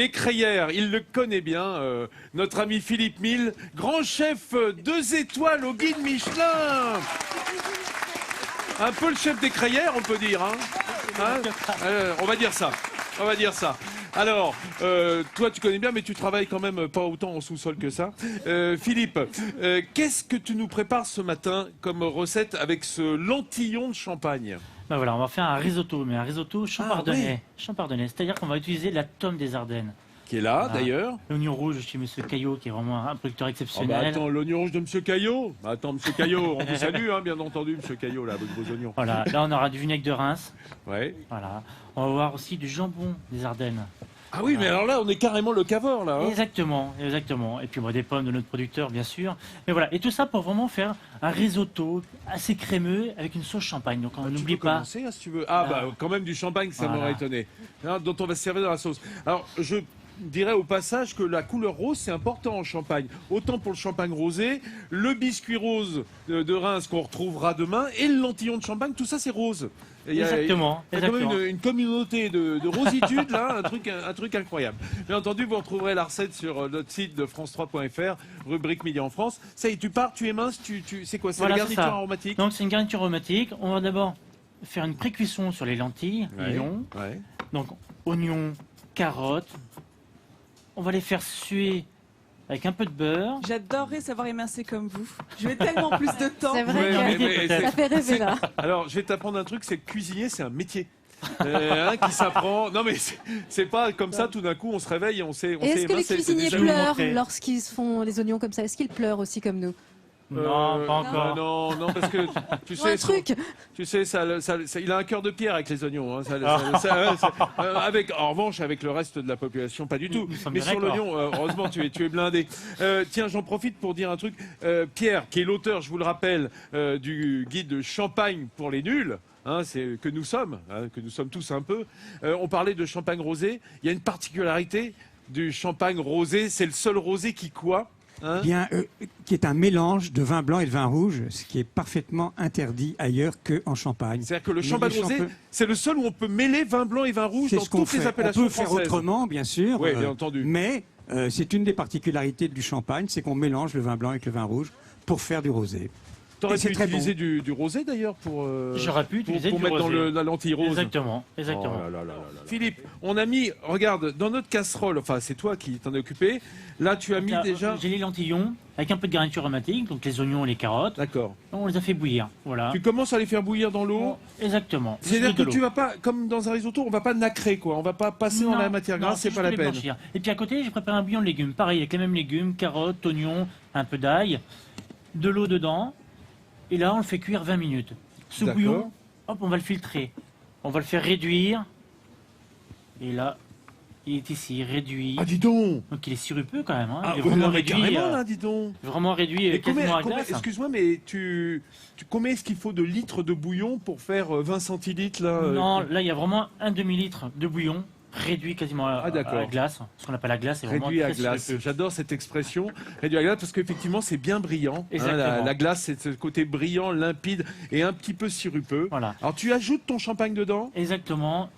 Les crayères, il le connaît bien, notre ami Philippe Mille, grand chef 2 étoiles au guide Michelin. Un peu le chef des crayères, on peut dire. On va dire ça. On va dire ça. Alors, toi tu connais bien, mais tu travailles quand même pas autant en sous-sol que ça. Philippe, qu'est-ce que tu nous prépares ce matin comme recette avec ce lentillon de champagne? Ben voilà, on va faire un risotto, mais un risotto champardonnais. Oui. Champardonnais, c'est-à-dire qu'on va utiliser la tome des Ardennes. Qui est là, Voilà. d'ailleurs. L'oignon rouge chez Monsieur Caillot, qui est vraiment un producteur Oh exceptionnel. bah attends, l'oignon rouge de Monsieur Caillot. Bah attends, Monsieur Caillot, on vous salue, hein, bien entendu, Monsieur Caillot, là, avec vos oignons. Voilà, là on aura du vinaigre de Reims. Ouais. Voilà. On va avoir aussi du jambon des Ardennes. Ah oui, mais alors là, on est carrément le caveur, là. Hein. Exactement, exactement. Et puis des pommes de notre producteur, bien sûr. Mais voilà, et tout ça pour vraiment faire un risotto assez crémeux avec une sauce champagne. Donc on Tu n'oublie peux pas. commencer, hein, si tu veux. Ah bah quand même du champagne, ça Voilà. m'aurait étonné. Hein, dont on va se servir dans la sauce. Alors, je dirais au passage que la couleur rose, c'est important en champagne. Autant pour le champagne rosé, le biscuit rose de Reims qu'on retrouvera demain, et le lentillon de champagne, tout ça c'est rose. Exactement. Il y a quand même une communauté de rositude, là, un truc incroyable. Bien entendu, vous retrouverez la recette sur notre site de France3.fr, rubrique Midi en France. Ça y est, tu pars, tu éminces, c'est quoi? C'est Voilà, la garniture ça. aromatique? Donc c'est une garniture aromatique. On va d'abord faire une pré-cuisson sur les lentilles, Ouais, les longs. ouais. Donc oignons, carottes. On va les faire suer avec un peu de beurre. J'adorerais savoir émincer comme vous. Je mets tellement plus de temps. C'est vrai Ouais, que mais ça fait rêver là. Alors, je vais t'apprendre un truc, c'est que cuisinier, c'est un métier. Qui s'apprend. Non, mais c'est pas comme ça, tout d'un coup, on se réveille et on sait. Et est-ce que les émincer, c'est cuisiniers déjà- vous pleurent montrer. lorsqu'ils se font les oignons comme ça? Est-ce qu'ils pleurent aussi comme nous? Non, pas encore. Non, parce que tu Ou un sais, truc. tu sais, il a un cœur de pierre avec les oignons. Hein, en revanche, avec le reste de la population, pas du tout. Nous sommes Mais bien sur d'accord. l'oignon, heureusement, tu es blindé. Tiens, j'en profite pour dire un truc. Pierre, qui est l'auteur, je vous le rappelle, du guide de Champagne pour les nuls. Hein, c'est que nous sommes tous un peu. On parlait de champagne rosé. Il y a une particularité du champagne rosé. C'est le seul rosé qui quoi? Hein, Qui est un mélange de vin blanc et de vin rouge, ce qui est parfaitement interdit ailleurs qu'en Champagne. c'est-à-dire que le Mais champagne les rosé, champagnes- c'est le seul où on peut mêler vin blanc et vin rouge C'est dans ce qu'on toutes les fait. appellations On peut faire françaises. autrement, bien sûr. Oui, bien entendu. Mais c'est une des particularités du champagne, c'est qu'on mélange le vin blanc avec le vin rouge pour faire du rosé. T'aurais Et c'est pu très utiliser du rosé d'ailleurs pour J'aurais pu utiliser pour du mettre rosé. dans la lentille rose. Exactement, exactement. Oh là là là là là. Philippe, on a mis, regarde, dans notre casserole, enfin c'est toi qui t'en es occupé, là tu as mis Là, déjà... J'ai les lentillons avec un peu de garniture aromatique, donc les oignons et les carottes. D'accord. On les a fait bouillir. Voilà. Tu commences à les faire bouillir dans l'eau. Exactement. C'est-à-dire Juste de que tu l'eau. vas pas, comme dans un risotto, on va pas nacrer quoi, on va pas passer dans Non, la matière non, grasse, c'est juste pas la les peine. blanchir. Et puis à côté, j'ai préparé un bouillon de légumes. Pareil, avec les mêmes légumes, carottes, oignons, un peu d'ail, de l'eau dedans. Et là, on le fait cuire 20 minutes. Ce D'accord. bouillon, hop, on va le filtrer. On va le faire réduire. Et là, il est ici, réduit. Ah dis donc. Donc il est sirupeux quand même. Hein. Ah, Il est non, vraiment mais réduit. carrément là, dis donc. Vraiment réduit, Et quasiment à glace. excuse-moi, mais combien est-ce qu'il faut de litres de bouillon pour faire 20 centilitres là Non, là, il y a vraiment un demi-litre de bouillon réduit quasiment à d'accord. la glace. Ce qu'on appelle la glace, c'est vraiment Réduit à très glace. sirupeux. J'adore cette expression. Réduit à glace parce qu'effectivement c'est bien brillant. Hein, Exactement. la glace c'est ce côté brillant, limpide et un petit peu sirupeux. Voilà. Alors tu ajoutes ton champagne dedans. Exactement.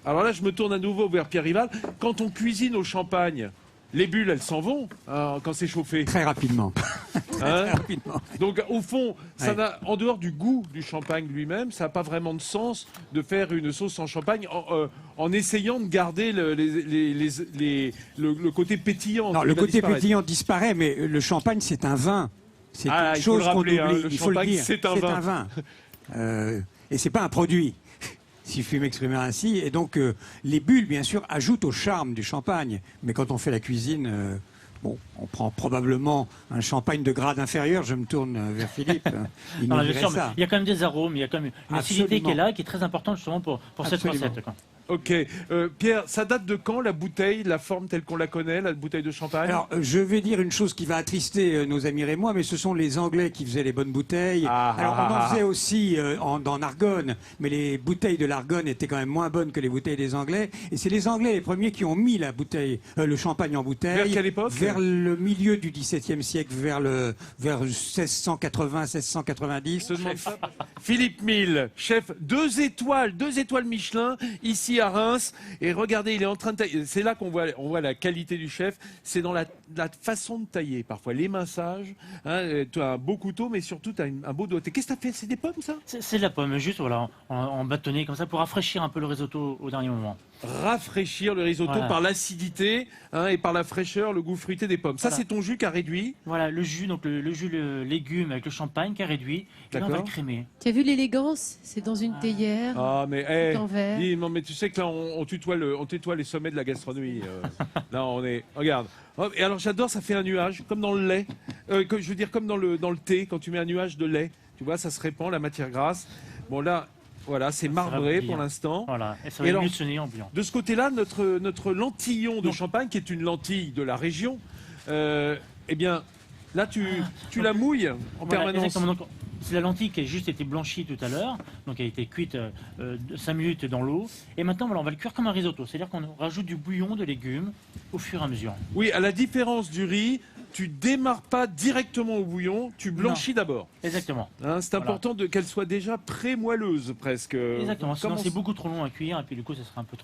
Alors là je me tourne à nouveau vers Pierre Rival. Quand on cuisine au champagne, les bulles elles s'en vont hein, quand c'est chauffé. Très rapidement. Hein. Très rapidement. Donc au fond, ça Ouais. n'a, en dehors du goût du champagne lui-même, ça n'a pas vraiment de sens de faire une sauce en champagne en essayant de garder le côté pétillant. Non, qui le va côté disparaître. pétillant disparaît, mais le champagne, c'est un vin. C'est Ah, une il faut chose le qu'on rappeler, oublie. hein, le Il faut le champagne, dire. c'est un vin. Et c'est pas un produit, si je puis m'exprimer ainsi. Et donc, les bulles, bien sûr, ajoutent au charme du champagne. Mais quand on fait la cuisine, bon, on prend probablement un champagne de grade inférieur. Je me tourne vers Philippe. Il Non, nous bien dirait sûr, mais ça. il y a quand même des arômes, il y a quand même une acidité Absolument. qui est là, qui est très importante justement pour cette Absolument. recette. Quoi. Ok. Pierre, ça date de quand la bouteille, la forme telle qu'on la connaît, la bouteille de champagne? Alors, je vais dire une chose qui va attrister nos amis rémois, mais ce sont les Anglais qui faisaient les bonnes bouteilles. Alors, on en faisait aussi dans Argonne, mais les bouteilles de l'Argonne étaient quand même moins bonnes que les bouteilles des Anglais. Et c'est les Anglais les premiers qui ont mis la bouteille, le champagne en bouteille. Vers quelle époque? Vers le milieu du XVIIe siècle, vers 1680, 1690. Se demande ça. Philippe Mille, chef 2 étoiles Michelin, ici à Reims. Et regardez, il est en train de tailler. C'est là qu'on voit la qualité du chef. C'est dans la façon de tailler. Parfois, l'éminçage. Hein, tu as un beau couteau, mais surtout, tu as un beau doigté. Qu'est-ce que tu as fait? C'est des pommes, ça? C'est de la pomme, juste voilà, en bâtonnet comme ça pour rafraîchir un peu le risotto au dernier moment. Rafraîchir le risotto Voilà. par l'acidité et par la fraîcheur, le goût fruité des pommes. Ça, Voilà. c'est ton jus qui a réduit. Voilà, le jus, donc le jus, le légume avec le champagne qui a réduit. Et là, on va le D'accord. crémer. Tu as vu l'élégance? C'est dans une théière, Ah, mais, tout en verre. dis, non, mais tu sais que là, on tutoie les sommets de la gastronomie. Là, on est. Regarde. Oh, et alors, j'adore, ça fait un nuage, comme dans le lait. Je veux dire, comme dans le thé, quand tu mets un nuage de lait. Tu vois, ça se répand, la matière grasse. Bon, là, voilà, c'est Ça va marbré bouillir. pour l'instant. Voilà, et ça Et va alors, émulsionner en bouillon. De ce côté-là, notre lentillon de Donc- Champagne, qui est une lentille de la région, eh bien, là, tu la mouilles en Voilà, permanence. exactement. Donc, c'est la lentille qui a juste été blanchie tout à l'heure, donc elle a été cuite 5 minutes dans l'eau. Et maintenant, voilà, on va le cuire comme un risotto, c'est-à-dire qu'on rajoute du bouillon, de légumes au fur et à mesure. Oui, à la différence du riz, tu démarres pas directement au bouillon, tu blanchis d'abord. Exactement. Hein, c'est Voilà. important qu'elle soit déjà pré-moelleuse presque. Exactement. Sinon, Comment- c'est beaucoup trop long à cuire, et puis du coup, ça sera un peu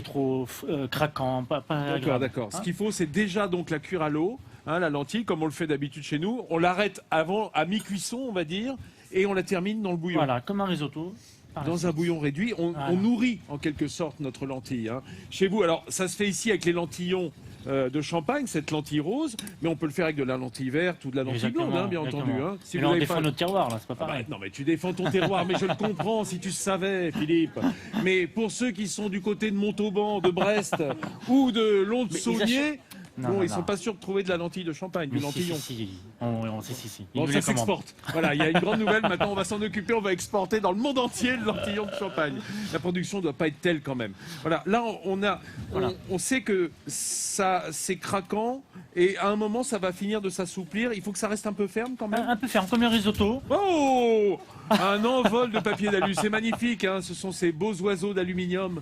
trop craquant, pas D'accord, agréable. d'accord. Hein. Ce qu'il faut, c'est déjà donc la cuire à l'eau, la lentille, comme on le fait d'habitude chez nous. On l'arrête avant, à mi-cuisson, on va dire, et on la termine dans le bouillon. Voilà, comme un risotto. par la Dans un suite. bouillon réduit, Voilà. on nourrit en quelque sorte notre lentille. Hein. Chez vous, alors ça se fait ici avec les lentillons de Champagne, cette lentille rose, mais on peut le faire avec de la lentille verte ou de la lentille Exactement, blonde, hein, bien exactement. entendu. Hein. Si Mais vous là, on avez défend pas- notre terroir, là, c'est pas Ah bah, pareil. non, mais tu défends ton terroir, mais je le comprends si tu savais, Philippe. Mais pour ceux qui sont du côté de Montauban, de Brest ou de Lons-de-Saunier, Non, bon, non, ils non. sont pas sûrs de trouver de la lentille de Champagne, du Mais si, lentillon. si. Si. Ils Bon, nous ça les commandent. s'exporte. Voilà, il y a une grande nouvelle. Maintenant, on va s'en occuper. On va exporter dans le monde entier le lentillon de Champagne. La production ne doit pas être telle quand même. Voilà, là, Voilà. on sait que ça, c'est craquant et à un moment, ça va finir de s'assouplir. Il faut que ça reste un peu ferme quand même. Un peu ferme, comme le risotto. Oh, un envol de papier d'alu, c'est magnifique. Hein, ce sont ces beaux oiseaux d'aluminium.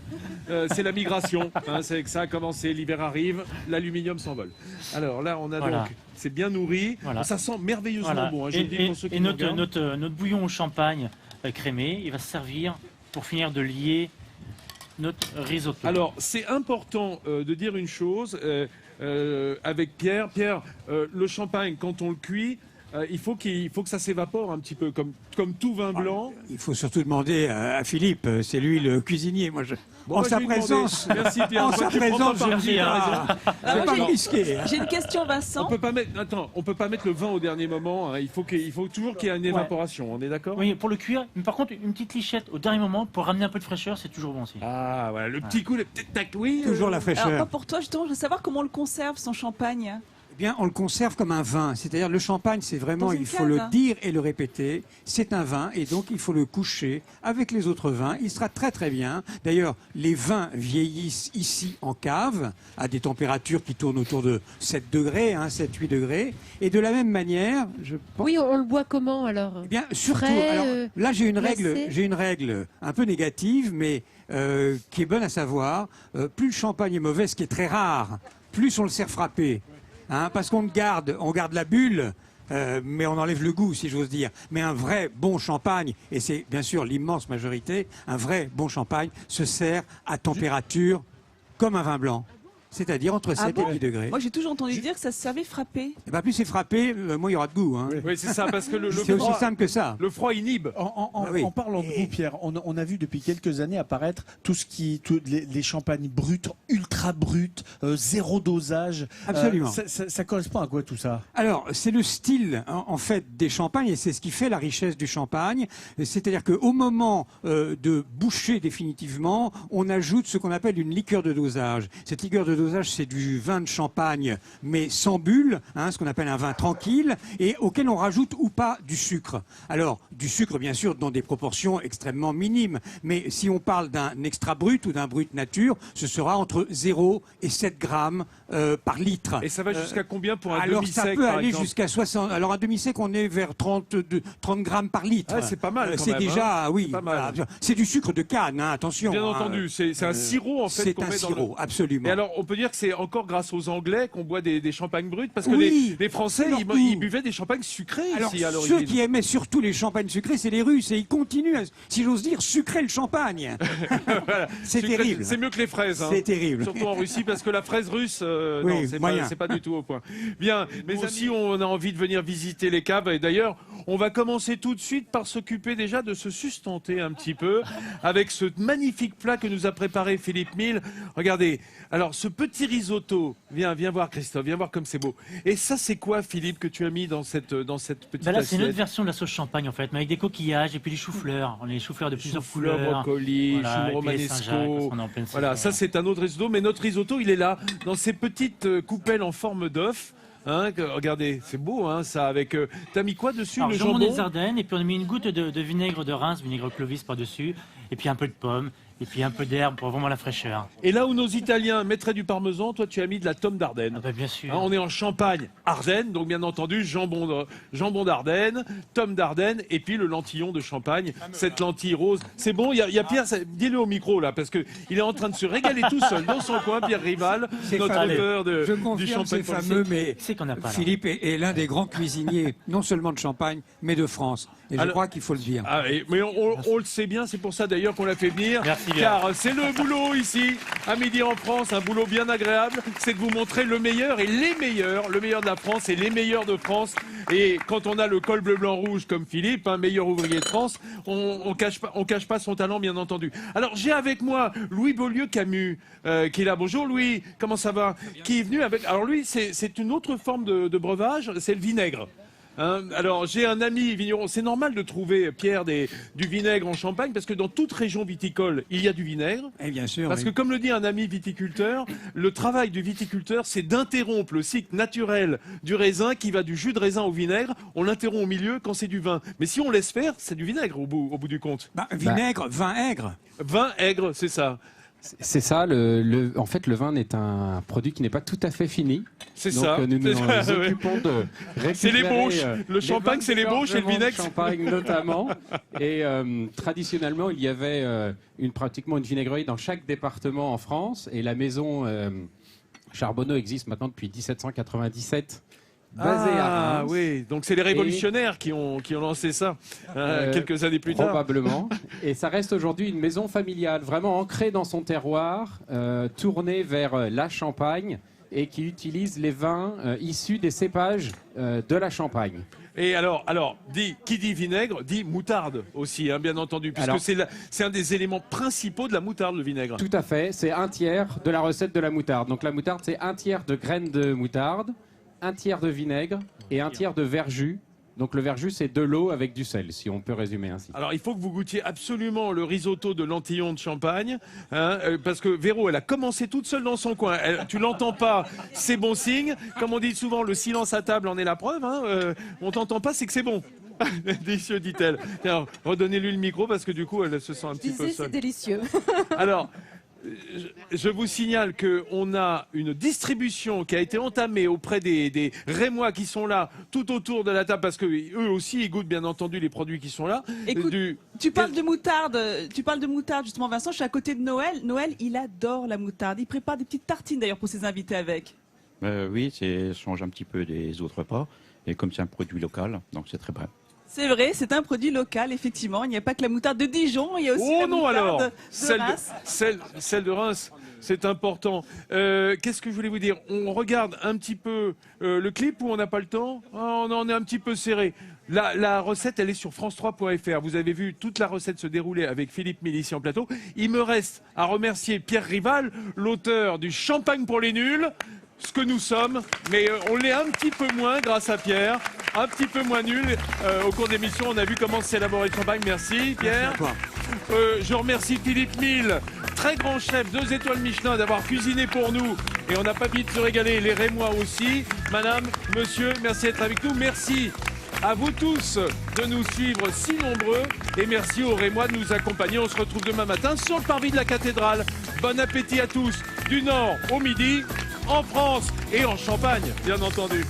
C'est la migration. Hein, c'est que ça a commencé. L'hiver arrive, l'aluminium s'envole. Alors là, on a Voilà. donc, c'est bien nourri. Voilà. Ça sent merveilleusement Voilà. bon. Hein, je le dis pour ceux qui et nous notre, regardent. notre bouillon au champagne crémé, il va servir pour finir de lier notre risotto. Alors, c'est important de dire une chose avec Pierre. Pierre, le champagne, quand on le cuit, il faut que ça s'évapore un petit peu, comme tout vin blanc. Il faut surtout demander à Philippe, c'est lui le cuisinier. Moi, Bon, en bah, sa je vais lui présence, demander. Merci Pierre. en Toi, sa tu prends présence, pas je ne parti, dis t'as pas. raison. Je vais moi, pas j'ai- me risquer. hein. J'ai une question, Vincent. On peut pas mettre le vin au dernier moment. Hein. Il faut toujours qu'il y ait une évaporation. On est d'accord? Oui, pour le cuire, mais par contre, une petite lichette au dernier moment pour ramener un peu de fraîcheur, c'est toujours bon aussi. Ah, voilà, le petit coup, le petit tac, oui. Toujours la Alors, pas fraîcheur. pour toi, justement, je veux savoir comment on le conserve, son champagne. Eh bien, on le conserve comme un vin. C'est-à-dire, le champagne, c'est vraiment, Dans une il faut cave, le hein. dire et le répéter, c'est un vin et donc il faut le coucher avec les autres vins. Il sera très très bien. D'ailleurs, les vins vieillissent ici en cave à des températures qui tournent autour de 7 degrés, 7-8 degrés. Et de la même manière, je pense. Oui, on le boit comment alors? Eh bien, surtout, Frais, alors, là j'ai glacé. une règle un peu négative, mais qui est bonne à savoir. Plus le champagne est mauvais, ce qui est très rare, plus on le sert frappé. Parce on garde la bulle, mais on enlève le goût, si j'ose dire. Mais un vrai bon champagne, et c'est bien sûr l'immense majorité, un vrai bon champagne se sert à température comme un vin blanc. C'est-à-dire entre 7 bon et 10 degrés. Moi, j'ai toujours entendu dire que ça se servait frappé. Et ben, plus c'est frappé, moins il y aura de goût. Oui, c'est ça, parce que le C'est aussi froid, simple que ça. le froid inhibe. En Ah oui. en parlant de goût, Pierre, on a vu depuis quelques années apparaître les champagnes bruts, ultra bruts, zéro dosage. Absolument. Ça correspond à quoi tout ça? Alors, c'est le style, en fait, des champagnes, et c'est ce qui fait la richesse du champagne. C'est-à-dire qu'au moment de boucher définitivement, on ajoute ce qu'on appelle une liqueur de dosage. Cette liqueur de dosage, c'est du vin de champagne, mais sans bulle, ce qu'on appelle un vin tranquille, et auquel on rajoute ou pas du sucre. Alors, du sucre, bien sûr, dans des proportions extrêmement minimes, mais si on parle d'un extra brut ou d'un brut nature, ce sera entre 0 et 7 grammes par litre. Et ça va jusqu'à combien pour un Alors demi-sec, ça peut par aller exemple? jusqu'à 60. Alors un demi-sec, on est vers 30 grammes par litre. Ah, c'est pas mal quand C'est même, déjà, hein. oui. C'est pas mal. voilà. C'est du sucre de canne, attention. Bien entendu, c'est un sirop en fait C'est qu'on un met dans le- sirop, absolument. Et alors, peut dire que c'est encore grâce aux Anglais qu'on boit des champagnes bruts, parce que Oui, les Français, c'est leur ils goût. buvaient des champagnes sucrés Alors, ici à ceux l'origine. qui aimaient surtout les champagnes sucrés, c'est les Russes, et ils continuent, si j'ose dire, sucrer le champagne. Voilà. C'est Sucré, terrible. C'est mieux que les fraises. C'est terrible. Surtout en Russie, parce que la fraise russe, Oui, non, moyen. c'est pas du tout au point. Bien, mais aussi, on a envie de venir visiter les caves. Et d'ailleurs, on va commencer tout de suite par s'occuper déjà de se sustenter un petit peu avec ce magnifique plat que nous a préparé Philippe Mille. Regardez, alors ce petit risotto, viens voir Christophe, viens voir comme c'est beau. Et ça, c'est quoi, Philippe, que tu as mis dans cette petite Bah là, c'est assiette? notre version de la sauce champagne en fait, mais avec des coquillages et puis des choux-fleurs. On a des choux-fleurs de plusieurs Chou-fleur, couleurs. brocoli, Voilà, chou et puis les romanesco. Saint-Jacques, parce qu'on est en pleine Voilà, saison. ça c'est un autre risotto, mais notre risotto, il est là, dans ces petites coupelles en forme d'œuf. Hein, regardez, c'est beau, hein, ça. Avec, t'as mis quoi dessus? Alors, Le jambon jambon des Ardennes, et puis on a mis une goutte de vinaigre de Reims, vinaigre Clovis par-dessus, et puis un peu de pomme, et puis un peu d'herbe pour vraiment la fraîcheur. Et là où nos Italiens mettraient du parmesan, toi tu as mis de la tome d'Ardenne. Ah bah bien sûr. Hein, on est en Champagne, Ardennes, donc bien entendu jambon d'Ardenne, tome d'Ardenne, et puis le lentillon de Champagne, cette lentille rose. C'est bon, il y a Pierre, dis-le au micro là, parce que il est en train de se régaler tout seul dans son coin, Pierre Rival, C'est notre fameux. auteur Je du confirme, c'est Champagne. fameux, mais C'est qu'on n'a pas là. Philippe est l'un des grands cuisiniers, non seulement de Champagne, mais de France. Et je Alors- crois qu'il faut le dire. Ah, mais on le sait bien, c'est pour ça d'ailleurs qu'on l'a fait venir. Merci bien. Car c'est le boulot ici, à Midi en France, un boulot bien agréable, c'est de vous montrer le meilleur et les meilleurs, le meilleur de la France et les meilleurs de France. Et quand on a le col bleu, blanc, rouge comme Philippe, un meilleur ouvrier de France, on cache pas son talent, bien entendu. Alors j'ai avec moi Louis Beaulieu-Camus, qui est là. Bonjour Louis, comment ça va? Qui est venu avec. Alors lui, c'est une autre forme de breuvage, c'est le vinaigre. Hein, alors j'ai un ami vigneron, c'est normal de trouver, Pierre, du vinaigre en Champagne, parce que dans toute région viticole, il y a du vinaigre. Et bien sûr. Parce oui. que comme le dit un ami viticulteur, le travail du viticulteur, c'est d'interrompre le cycle naturel du raisin qui va du jus de raisin au vinaigre. On l'interrompt au milieu quand c'est du vin. Mais si on laisse faire, c'est du vinaigre au bout du compte. Vinaigre, vin aigre. Vin aigre, c'est ça. C'est ça, en fait le vin est un produit qui n'est pas tout à fait fini. C'est Donc ça. nous nous C'est ça, ouais. occupons de récupérer... C'est l'ébauche. Le champagne, c'est l'ébauche et le vinaigre, c'est- Champagne notamment. Et traditionnellement, il y avait pratiquement une vinaigrerie dans chaque département en France. Et la maison Charbonneau existe maintenant depuis 1797. Basée à Reims. Oui, donc c'est les révolutionnaires qui ont lancé ça quelques années plus tard. Probablement. Et ça reste aujourd'hui une maison familiale, vraiment ancrée dans son terroir, tournée vers la Champagne et qui utilise les vins issus des cépages de la Champagne. Et alors, qui dit vinaigre, dit moutarde aussi, hein, bien entendu, puisque Alors- c'est un des éléments principaux de la moutarde, le vinaigre. Tout à fait, c'est un tiers de la recette de la moutarde. Donc la moutarde, c'est un tiers de graines de moutarde, un tiers de vinaigre et un tiers de verjus. Donc le verjus, c'est de l'eau avec du sel, si on peut résumer ainsi. Alors, il faut que vous goûtiez absolument le risotto de lentillon de Champagne, hein, parce que Véro, elle a commencé toute seule dans son coin. Tu l'entends pas, c'est bon signe. Comme on dit souvent, le silence à table en est la preuve. Hein, on t'entend pas, c'est que c'est bon. Délicieux, dit-elle. Tiens, redonnez-lui le micro, parce que du coup, elle se sent un petit peu C'est seule. délicieux. Alors, je vous signale qu'on a une distribution qui a été entamée auprès des Rémois qui sont là tout autour de la table, parce qu'eux aussi, ils goûtent bien entendu les produits qui sont là. Écoute, tu parles de moutarde, justement, Vincent. Je suis à côté de Noël. Noël, il adore la moutarde. Il prépare des petites tartines d'ailleurs pour ses invités avec. Oui, ça change un petit peu des autres repas. Et comme c'est un produit local, donc c'est très bon. C'est vrai, c'est un produit local, effectivement. Il n'y a pas que la moutarde de Dijon, il y a aussi la non, moutarde alors de Reims. Celle de Reims, c'est important. Qu'est-ce que je voulais vous dire? On regarde un petit peu le clip ou on n'a pas le temps? On en est un petit peu serré. La recette, elle est sur france3.fr. Vous avez vu toute la recette se dérouler avec Philippe Mille ici en plateau. Il me reste à remercier Pierre Rival, l'auteur du Champagne pour les nuls. Ce que nous sommes, mais on l'est un petit peu moins grâce à Pierre, un petit peu moins nul. Au cours d'émission, on a vu comment s'élaborer le champagne. Merci Pierre. Je remercie Philippe Mille, très grand chef, 2 étoiles Michelin, d'avoir cuisiné pour nous. Et on n'a pas envie de se régaler, les Rémois aussi. Madame, monsieur, merci d'être avec nous. Merci à vous tous de nous suivre si nombreux. Et merci aux Rémois de nous accompagner. On se retrouve demain matin sur le parvis de la cathédrale. Bon appétit à tous, du nord au midi, en France et en Champagne, bien entendu.